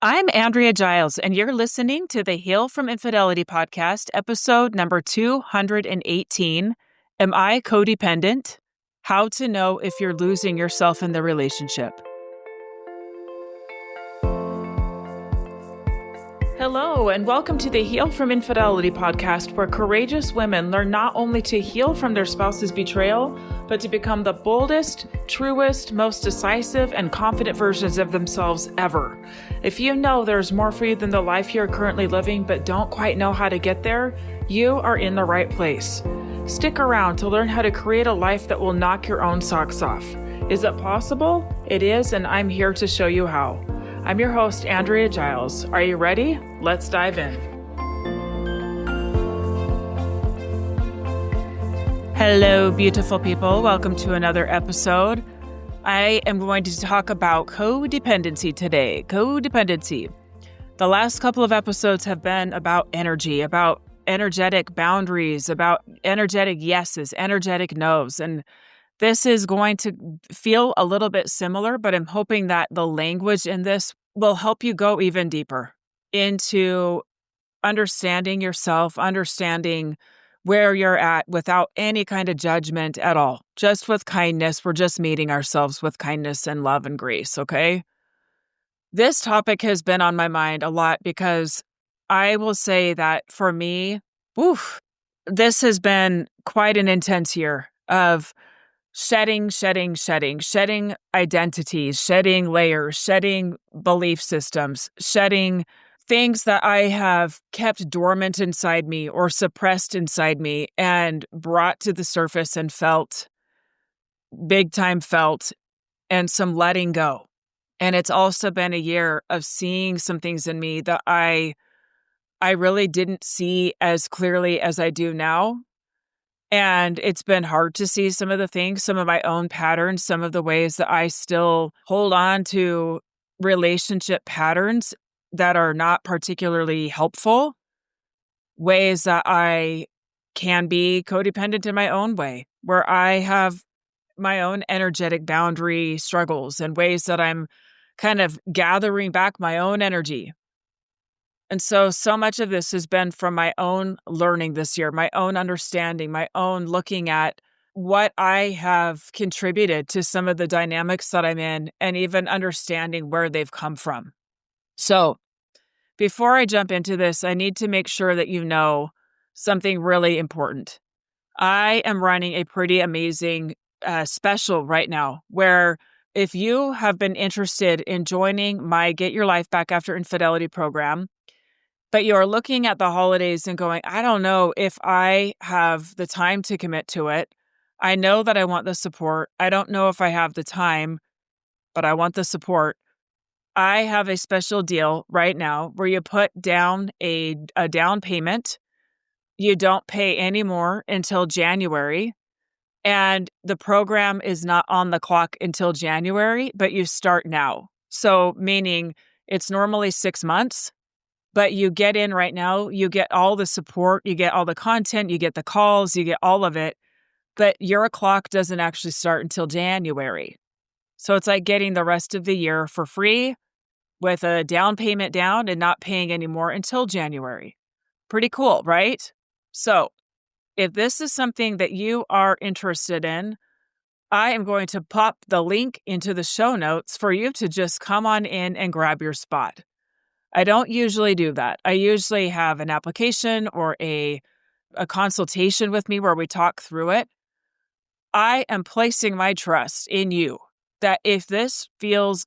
I'm Andrea Giles, and you're listening to the Heal from Infidelity podcast, episode number 218. Am I codependent? How to know if you're losing yourself in the relationship. Hello, and welcome to the Heal from Infidelity podcast, where courageous women learn not only to heal from their spouse's betrayal, but to become the boldest, truest, most decisive, and confident versions of themselves ever. If you know there's more for you than the life you're currently living, but don't quite know how to get there, you are in the right place. Stick around to learn how to create a life that will knock your own socks off. Is it possible? It is, and I'm here to show you how. I'm your host, Andrea Giles. Are you ready? Let's dive in. Hello, beautiful people. Welcome to another episode. I am going to talk about codependency today. Codependency. The last couple of episodes have been about energy, about energetic boundaries, about energetic yeses, energetic nos. And this is going to feel a little bit similar, but I'm hoping that the language in this will help you go even deeper into understanding yourself, understanding where you're at without any kind of judgment at all. Just with kindness. We're just meeting ourselves with kindness and love and grace, okay? This topic has been on my mind a lot because I will say that for me, this has been quite an intense year of shedding identities, shedding layers, shedding belief systems, shedding things that I have kept dormant inside me or suppressed inside me and brought to the surface and big time felt, and some letting go. And it's also been a year of seeing some things in me that I really didn't see as clearly as I do now. And it's been hard to see some of the things, some of my own patterns, some of the ways that I still hold on to relationship patterns that are not particularly helpful, ways that I can be codependent in my own way, where I have my own energetic boundary struggles and ways that I'm kind of gathering back my own energy. And so much of this has been from my own learning this year, my own understanding, my own looking at what I have contributed to some of the dynamics that I'm in and even understanding where they've come from. So before I jump into this, I need to make sure that you know something really important. I am running a pretty amazing special right now where if you have been interested in joining my Get Your Life Back After Infidelity program, but you're looking at the holidays and going, I don't know if I have the time to commit to it. I know that I want the support. I don't know if I have the time, but I want the support. I have a special deal right now where you put down a down payment. You don't pay any more until January. And the program is not on the clock until January, but you start now. So meaning it's normally 6 months. But you get in right now, you get all the support, you get all the content, you get the calls, you get all of it. But your clock doesn't actually start until January. So it's like getting the rest of the year for free with a down payment down and not paying any more until January. Pretty cool, right? So if this is something that you are interested in, I am going to pop the link into the show notes for you to just come on in and grab your spot. I don't usually do that. I usually have an application or a consultation with me where we talk through it. I am placing my trust in you that if this feels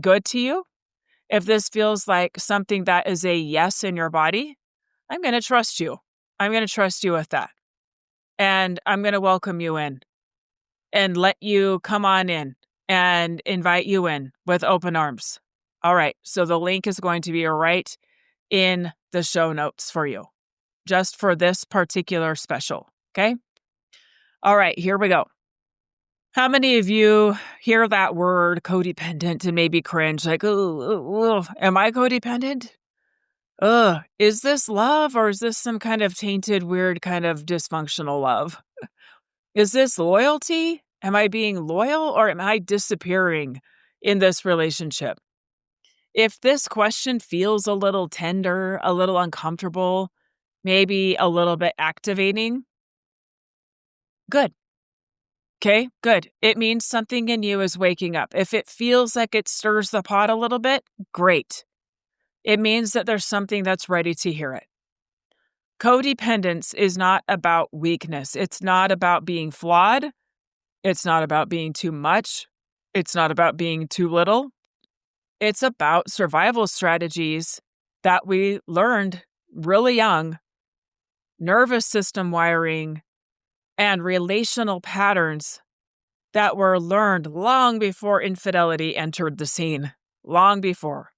good to you, if this feels like something that is a yes in your body, I'm going to trust you. I'm going to trust you with that. And I'm going to welcome you in and let you come on in and invite you in with open arms. All right, so the link is going to be right in the show notes for you, just for this particular special, okay? All right, here we go. How many of you hear that word codependent and maybe cringe, like, oh, am I codependent? Is this love or is this some kind of tainted, weird kind of dysfunctional love? Is this loyalty? Am I being loyal or am I disappearing in this relationship? If this question feels a little tender, a little uncomfortable, maybe a little bit activating, good. Okay, good. It means something in you is waking up. If it feels like it stirs the pot a little bit, great. It means that there's something that's ready to hear it. Codependence is not about weakness. It's not about being flawed. It's not about being too much. It's not about being too little. It's about survival strategies that we learned really young, nervous system wiring, and relational patterns that were learned long before infidelity entered the scene, long before.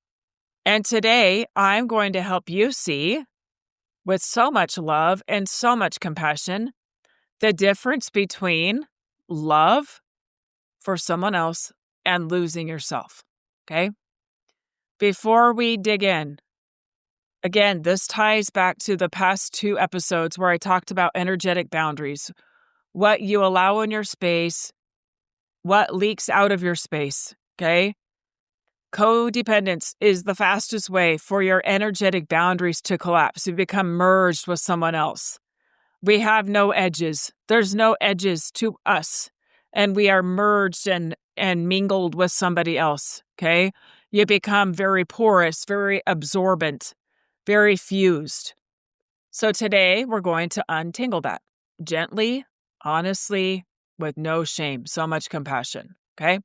And today, I'm going to help you see, with so much love and so much compassion, the difference between love for someone else and losing yourself. Okay? Before we dig in, again, this ties back to the past 2 episodes where I talked about energetic boundaries, what you allow in your space, what leaks out of your space. Okay? Codependence is the fastest way for your energetic boundaries to collapse. You become merged with someone else. We have no edges. There's no edges to us. And we are merged and mingled with somebody else. Okay? You become very porous, very absorbent, very fused. So today we're going to untangle that gently, honestly, with no shame, so much compassion. Okay?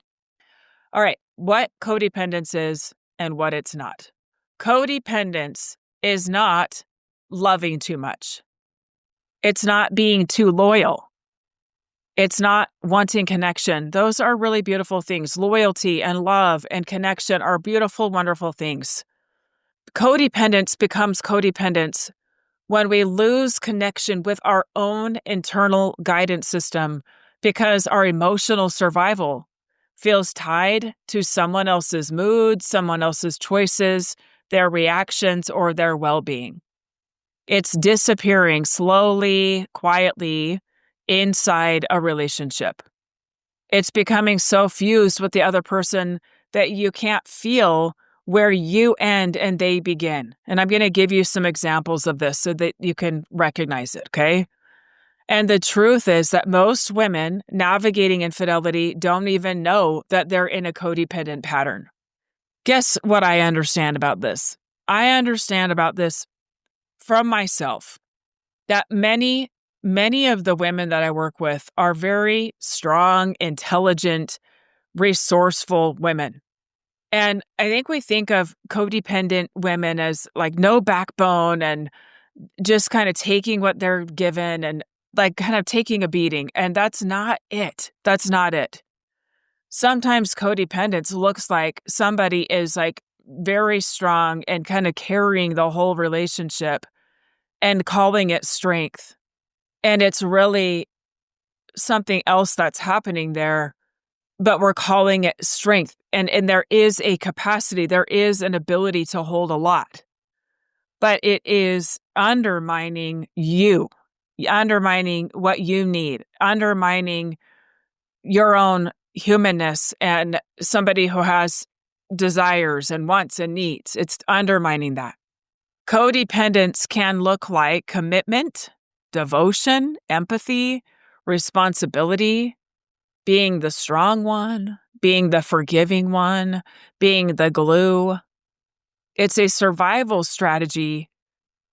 All right, what codependence is and what it's not. Codependence is not loving too much. It's not being too loyal. It's not wanting connection. Those are really beautiful things. Loyalty and love and connection are beautiful, wonderful things. Codependence becomes codependence when we lose connection with our own internal guidance system because our emotional survival feels tied to someone else's mood, someone else's choices, their reactions, or their well-being. It's disappearing slowly, quietly inside a relationship. It's becoming so fused with the other person that you can't feel where you end and they begin. And I'm going to give you some examples of this so that you can recognize it, okay? And the truth is that most women navigating infidelity don't even know that they're in a codependent pattern. Guess what I understand about this? I understand about this from myself that many of the women that I work with are very strong, intelligent, resourceful women. And I think we think of codependent women as like no backbone and just kind of taking what they're given and like kind of taking a beating. And that's not it. That's not it. Sometimes codependence looks like somebody is like very strong and kind of carrying the whole relationship and calling it strength. And it's really something else that's happening there, but we're calling it strength. And there is a capacity, there is an ability to hold a lot. But it is undermining you, undermining what you need, undermining your own humanness and somebody who has desires and wants and needs. It's undermining that. Codependence can look like commitment, devotion, empathy, responsibility, being the strong one, being the forgiving one, being the glue. It's a survival strategy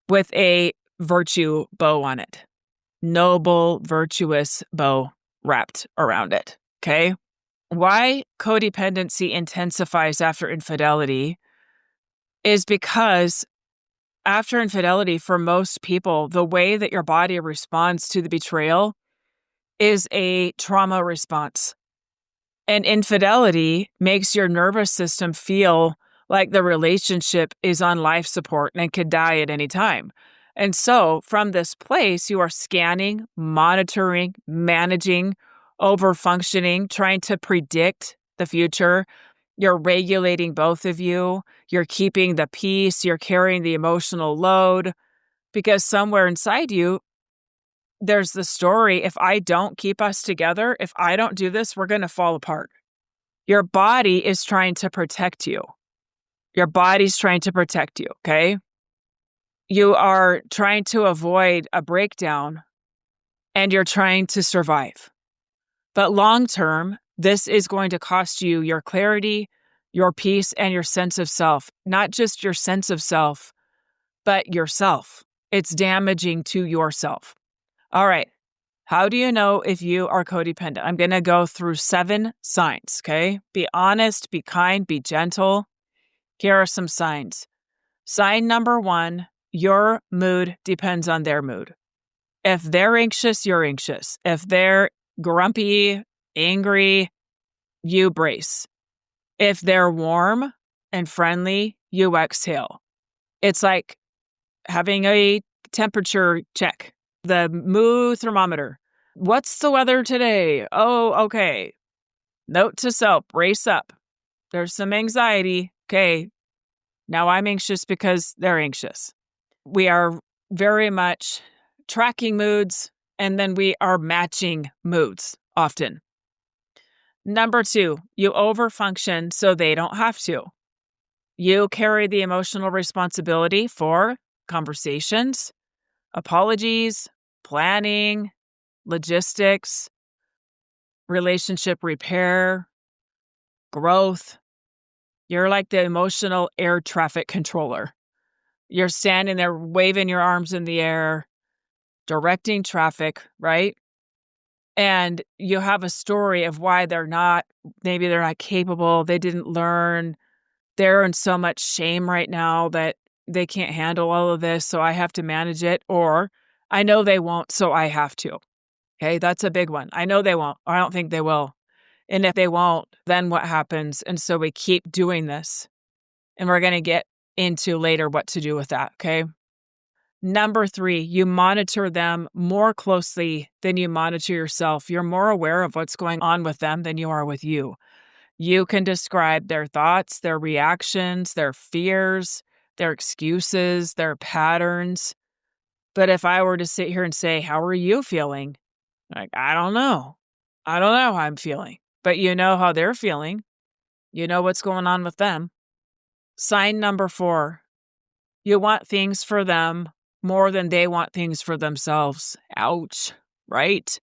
with a virtue bow on it. Noble, virtuous bow wrapped around it. Okay? Why codependency intensifies after infidelity is because after infidelity, for most people, the way that your body responds to the betrayal is a trauma response. And infidelity makes your nervous system feel like the relationship is on life support and could die at any time. And so from this place, you are scanning, monitoring, managing, over-functioning, trying to predict the future. You're regulating both of you. You're keeping the peace. You're carrying the emotional load because somewhere inside you, there's the story, if I don't keep us together, if I don't do this, we're going to fall apart. Your body is trying to protect you. Your body's trying to protect you, okay? You are trying to avoid a breakdown and you're trying to survive. But long term, this is going to cost you your clarity, your peace, and your sense of self. Not just your sense of self, but yourself. It's damaging to yourself. All right. How do you know if you are codependent? I'm going to go through 7 signs, okay? Be honest, be kind, be gentle. Here are some signs. Sign number 1, your mood depends on their mood. If they're anxious, you're anxious. If they're grumpy, angry, you brace. If they're warm and friendly, you exhale. It's like having a temperature check, the mood thermometer. What's the weather today? Oh, okay. Note to self, brace up. There's some anxiety. Okay. Now I'm anxious because they're anxious. We are very much tracking moods, and then we are matching moods often. Number 2, you overfunction so they don't have to. You carry the emotional responsibility for conversations, apologies, planning, logistics, relationship repair, growth. You're like the emotional air traffic controller. You're standing there waving your arms in the air, directing traffic, right? And you have a story of why maybe they're not capable, they didn't learn, they're in so much shame right now that they can't handle all of this, so I have to manage it, or I know they won't, so I have to. Okay, that's a big one. I know they won't, or I don't think they will. And if they won't, then what happens? And so we keep doing this. And we're going to get into later what to do with that, okay? Number 3, you monitor them more closely than you monitor yourself. You're more aware of what's going on with them than you are with you. You can describe their thoughts, their reactions, their fears, their excuses, their patterns. But if I were to sit here and say, how are you feeling? Like, I don't know. I don't know how I'm feeling. But you know how they're feeling. You know what's going on with them. Sign number 4, you want things for them more than they want things for themselves. Ouch, right?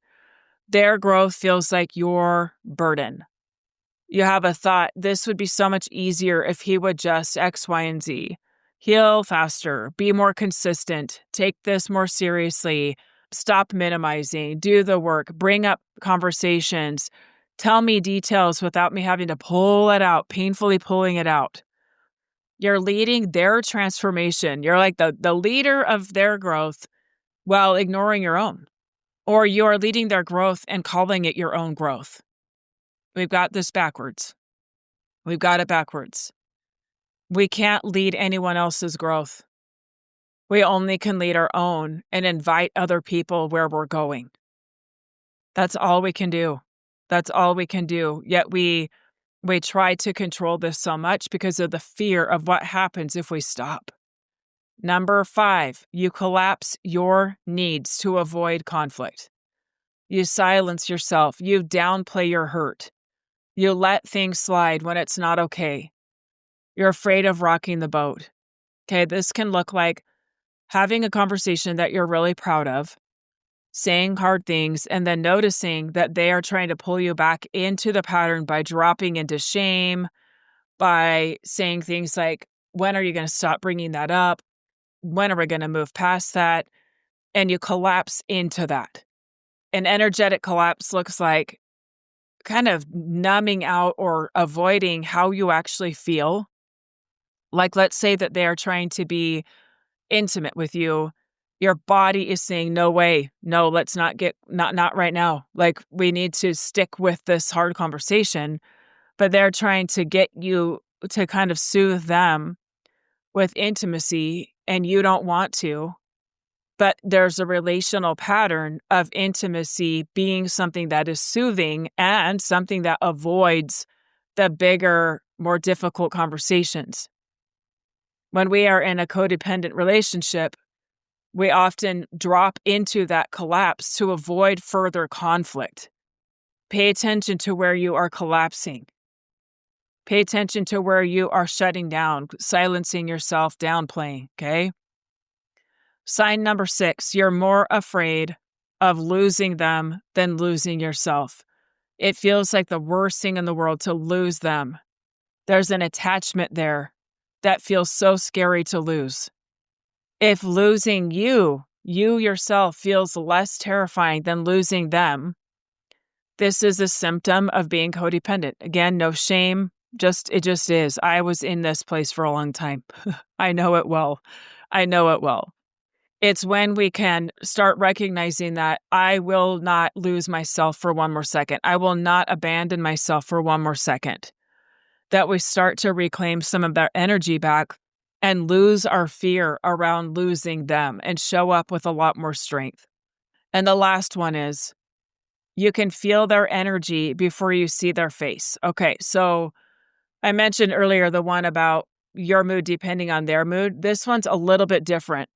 Their growth feels like your burden. You have a thought, this would be so much easier if he would just X, Y, and Z. Heal faster, be more consistent, take this more seriously, stop minimizing, do the work, bring up conversations, tell me details without me having to pull it out, painfully pulling it out. You're leading their transformation. You're like the leader of their growth while ignoring your own. Or you're leading their growth and calling it your own growth. We've got this backwards. We've got it backwards. We can't lead anyone else's growth. We only can lead our own and invite other people where we're going. That's all we can do. That's all we can do. Yet we try to control this so much because of the fear of what happens if we stop. Number 5, you collapse your needs to avoid conflict. You silence yourself. You downplay your hurt. You let things slide when it's not okay. You're afraid of rocking the boat. Okay, this can look like having a conversation that you're really proud of, saying hard things, and then noticing that they are trying to pull you back into the pattern by dropping into shame, by saying things like, when are you going to stop bringing that up? When are we going to move past that? And you collapse into that. An energetic collapse looks like kind of numbing out or avoiding how you actually feel. Like, let's say that they are trying to be intimate with you. Your body is saying, no way, no, let's not not right now. Like, we need to stick with this hard conversation, but they're trying to get you to kind of soothe them with intimacy, and you don't want to. But there's a relational pattern of intimacy being something that is soothing and something that avoids the bigger, more difficult conversations. When we are in a codependent relationship, we often drop into that collapse to avoid further conflict. Pay attention to where you are collapsing. Pay attention to where you are shutting down, silencing yourself, downplaying, okay? Sign number 6, you're more afraid of losing them than losing yourself. It feels like the worst thing in the world to lose them. There's an attachment there that feels so scary to lose. If losing you yourself feels less terrifying than losing them, this is a symptom of being codependent. Again, no shame, it just is. I was in this place for a long time. I know it well. I know it well. It's when we can start recognizing that I will not lose myself for one more second. I will not abandon myself for one more second. That we start to reclaim some of that energy back and lose our fear around losing them and show up with a lot more strength. And the last one is you can feel their energy before you see their face. Okay, so I mentioned earlier the one about your mood depending on their mood. This one's a little bit different.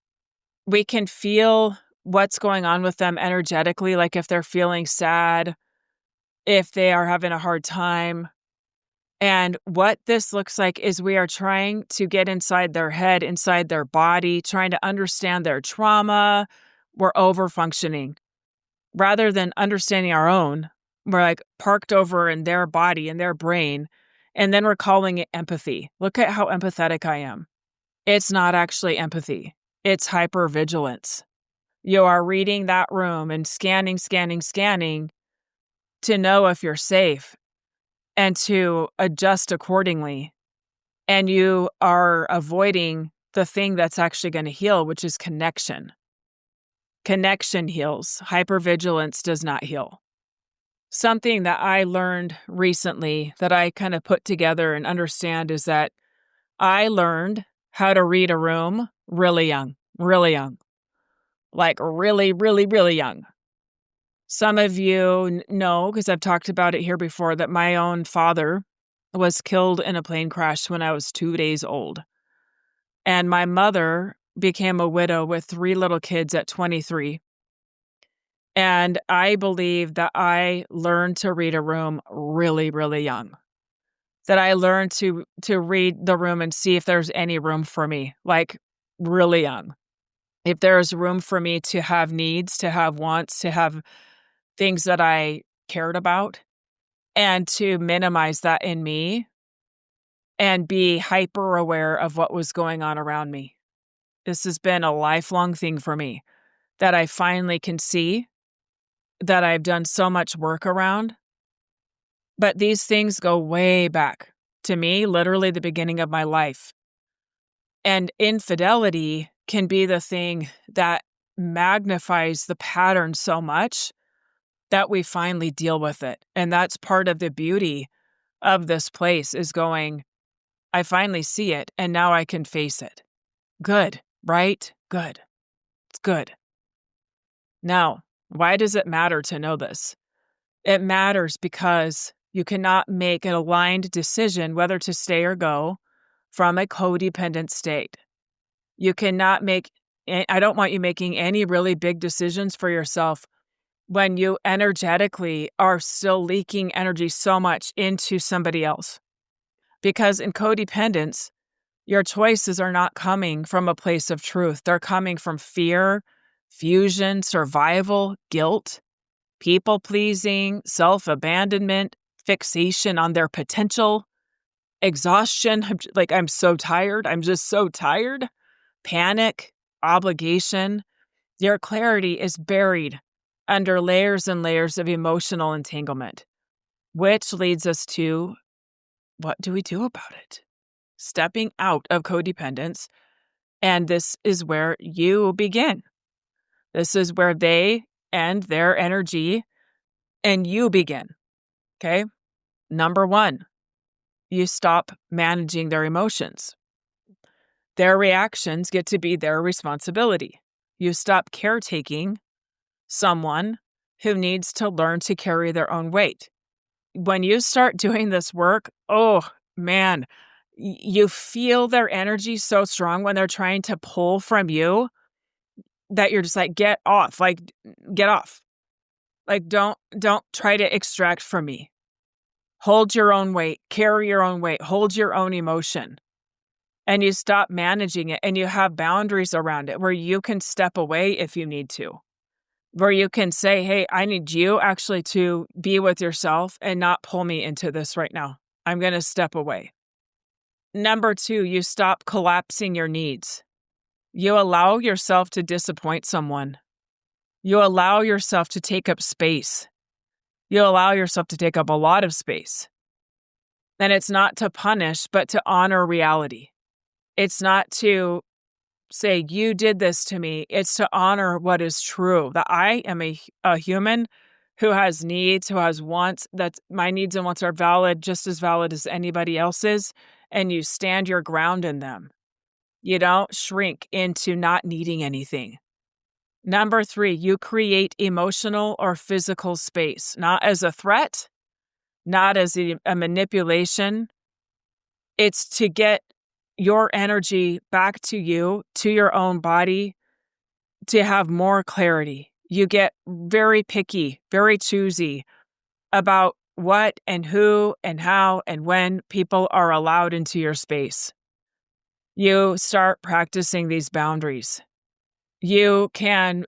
We can feel what's going on with them energetically, like if they're feeling sad, if they are having a hard time. And what this looks like is we are trying to get inside their head, inside their body, trying to understand their trauma. We're over-functioning. Rather than understanding our own, we're like parked over in their body, in their brain, and then we're calling it empathy. Look at how empathetic I am. It's not actually empathy. It's hypervigilance. You are reading that room and scanning to know if you're safe and to adjust accordingly. And you are avoiding the thing that's actually going to heal, which is connection. Connection heals. Hypervigilance does not heal. Something that I learned recently that I kind of put together and understand is that I learned how to read a room really young. Like really, really, really young. Some of you know, because I've talked about it here before, that my own father was killed in a plane crash when I was 2 days old. And my mother became a widow with 3 little kids at 23. And I believe that I learned to read a room really, really young. That I learned to read the room and see if there's any room for me, like really young. If there's room for me to have needs, to have wants, to have things that I cared about, and to minimize that in me and be hyper aware of what was going on around me. This has been a lifelong thing for me that I finally can see, that I've done so much work around. But these things go way back to me, literally the beginning of my life. And infidelity can be the thing that magnifies the pattern so much that we finally deal with it. And that's part of the beauty of this place is going, I finally see it, and now I can face it. Good, right? Good. It's good. Now, why does it matter to know this? It matters because you cannot make an aligned decision whether to stay or go from a codependent state. You cannot make, I don't want you making any really big decisions for yourself when you energetically are still leaking energy so much into somebody else. Because in codependence, your choices are not coming from a place of truth. They're coming from fear, fusion, survival, guilt, people-pleasing, self-abandonment, fixation on their potential, exhaustion. I'm so tired. I'm just so tired. Panic, obligation. Your clarity is buried under layers and layers of emotional entanglement, which leads us to, what do we do about it? Stepping out of codependence. And this is where you begin. This is where they end their energy and you begin. Okay. Number 1, you stop managing their emotions. Their reactions get to be their responsibility. You stop caretaking someone who needs to learn to carry their own weight. When you start doing this work, oh man, you feel their energy so strong when they're trying to pull from you that you're just like, get off, get off. Like, don't try to extract from me. hold your own weight, carry your own weight, hold your own emotion. And you stop managing it and you have boundaries around it where you can step away if you need to, where you can say, hey, I need you actually to be with yourself and not pull me into this right now. I'm going to step away. Number 2, you stop collapsing your needs. You allow yourself to disappoint someone. You allow yourself to take up space. You allow yourself to take up a lot of space. And it's not to punish, but to honor reality. It's not to say, you did this to me. It's to honor what is true, that I am a human who has needs, who has wants, that my needs and wants are valid, just as valid as anybody else's, and you stand your ground in them. You don't shrink into not needing anything. Number 3, you create emotional or physical space, not as a threat, not as a manipulation. It's to get your energy back to you, to your own body, to have more clarity. You get very picky, very choosy about what and who and how and when people are allowed into your space. You start practicing these boundaries. You can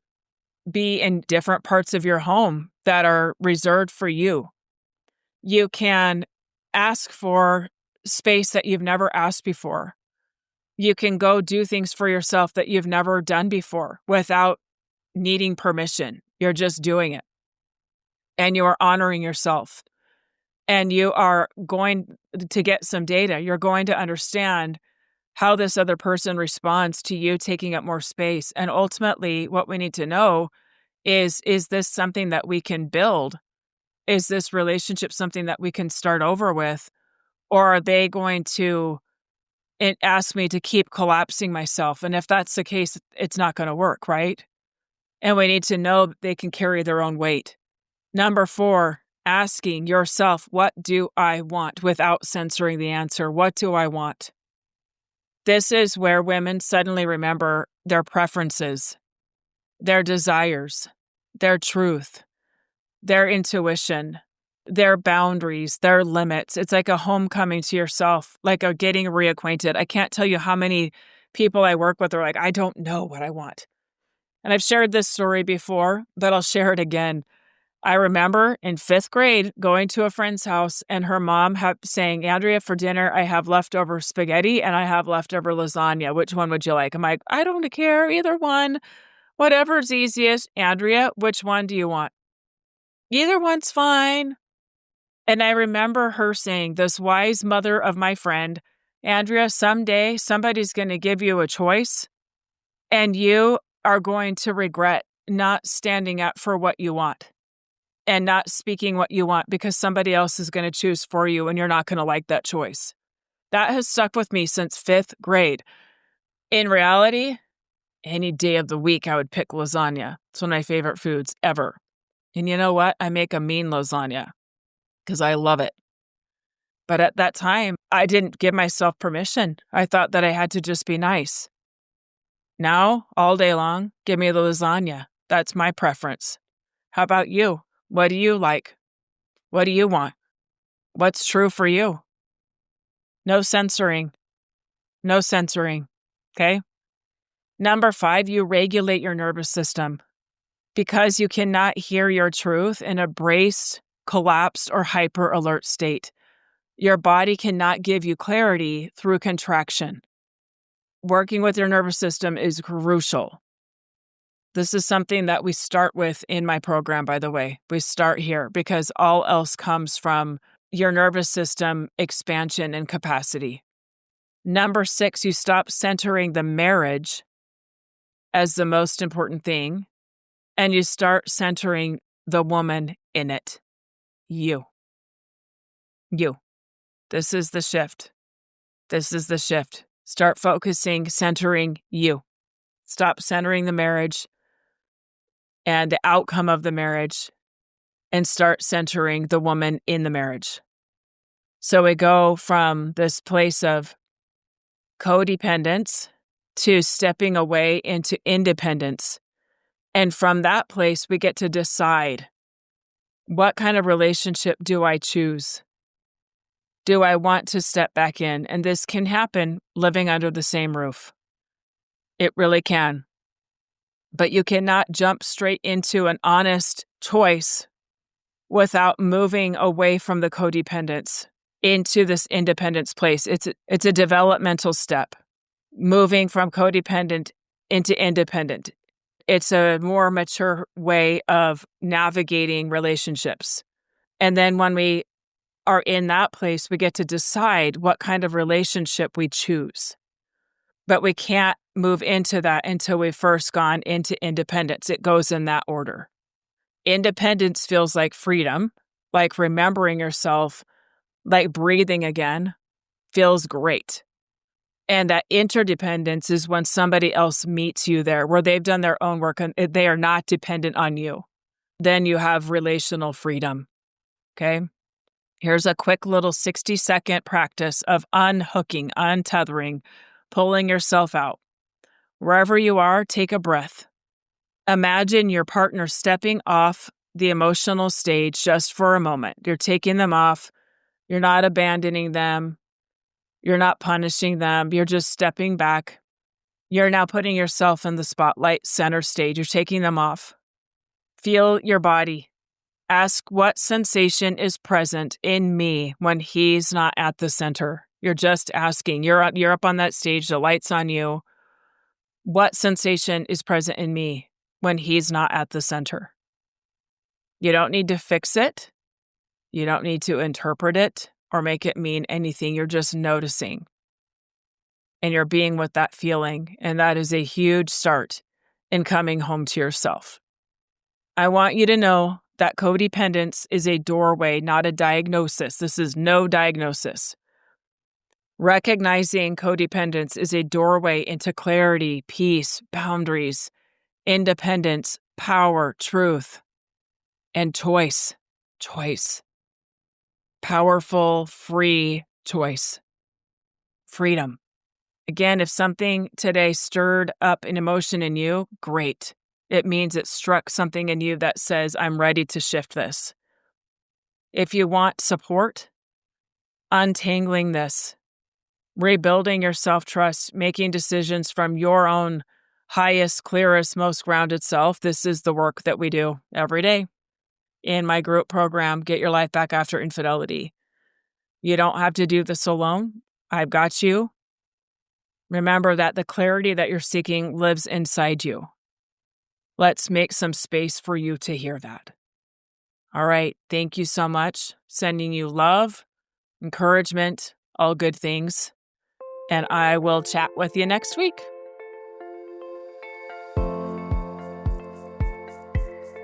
be in different parts of your home that are reserved for you. You can ask for space that you've never asked before. You can go do things for yourself that you've never done before without needing permission. You're just doing it. And you are honoring yourself. And you are going to get some data. You're going to understand how this other person responds to you taking up more space. And ultimately, what we need to know is this something that we can build? Is this relationship something that we can start over with? Or are they going to ask me to keep collapsing myself? And if that's the case, it's not going to work, right? And we need to know that they can carry their own weight. Number 4, asking yourself, what do I want, without censoring the answer? What do I want? This is where women suddenly remember their preferences, their desires, their truth, their intuition, their boundaries, their limits. It's like a homecoming to yourself, like a getting reacquainted. I can't tell you how many people I work with are like, I don't know what I want. And I've shared this story before, but I'll share it again. I remember in 5th grade going to a friend's house and her mom saying, Andrea, for dinner, I have leftover spaghetti and I have leftover lasagna. Which one would you like? I'm like, I don't care, either one. Whatever's easiest. Andrea, which one do you want? Either one's fine. And I remember her saying, this wise mother of my friend, Andrea, someday somebody's going to give you a choice and you are going to regret not standing up for what you want and not speaking what you want because somebody else is going to choose for you and you're not going to like that choice. That has stuck with me since 5th grade. In reality, any day of the week, I would pick lasagna. It's one of my favorite foods ever. And you know what? I make a mean lasagna because I love it. But at that time, I didn't give myself permission. I thought that I had to just be nice. Now, all day long, give me the lasagna. That's my preference. How about you? What do you like? What do you want? What's true for you? No censoring. No censoring. Okay? Number 5, you regulate your nervous system. Because you cannot hear your truth in a braced, collapsed, or hyper alert state. Your body cannot give you clarity through contraction. Working with your nervous system is crucial. This is something that we start with in my program, by the way. We start here because all else comes from your nervous system expansion and capacity. Number 6, you stop centering the marriage as the most important thing, and you start centering the woman in it. You. This is the shift. This is the shift. Start focusing, centering you. Stop centering the marriage and the outcome of the marriage and start centering the woman in the marriage. So we go from this place of codependence to stepping away into independence. And from that place, we get to decide, what kind of relationship do I choose? Do I want to step back in? And this can happen living under the same roof. It really can. But you cannot jump straight into an honest choice without moving away from the codependence into this independence place. It's a developmental step, moving from codependent into independent. It's a more mature way of navigating relationships. And then when we are in that place, we get to decide what kind of relationship we choose. But we can't move into that until we've first gone into independence. It goes in that order. Independence feels like freedom, like remembering yourself, like breathing again, feels great. And that interdependence is when somebody else meets you there, where they've done their own work and they are not dependent on you. Then you have relational freedom. Okay? Here's a quick little 60-second practice of unhooking, untethering, pulling yourself out. Wherever you are, take a breath. Imagine your partner stepping off the emotional stage just for a moment. You're taking them off. You're not abandoning them. You're not punishing them. You're just stepping back. You're now putting yourself in the spotlight, center stage. You're taking them off. Feel your body. Ask what sensation is present in me when he's not at the center. You're just asking. You're up on that stage. The light's on you. What sensation is present in me when he's not at the center? You don't need to fix it. You don't need to interpret it or make it mean anything. You're just noticing. And you're being with that feeling. And that is a huge start in coming home to yourself. I want you to know that codependence is a doorway, not a diagnosis. This is no diagnosis. Recognizing codependence is a doorway into clarity, peace, boundaries, independence, power, truth, and choice. Choice. Powerful, free choice. Freedom. Again, if something today stirred up an emotion in you, great. It means it struck something in you that says, I'm ready to shift this. If you want support, untangling this, rebuilding your self-trust, making decisions from your own highest, clearest, most grounded self, this is the work that we do every day. In my group program, Get Your Life Back After Infidelity. You don't have to do this alone. I've got you. Remember that the clarity that you're seeking lives inside you. Let's make some space for you to hear that. All right. Thank you so much. Sending you love, encouragement, all good things. And I will chat with you next week.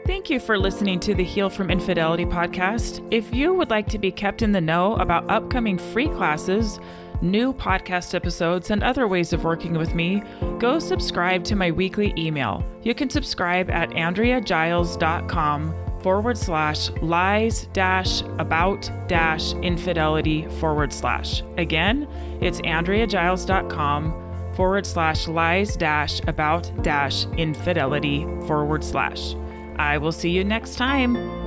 Thank you for listening to the Heal from Infidelity podcast. If you would like to be kept in the know about upcoming free classes, new podcast episodes, and other ways of working with me, go subscribe to my weekly email. You can subscribe at AndreaGiles.com/lies-about-infidelity/. Again, it's AndreaGiles.com/lies-about-infidelity/. I will see you next time.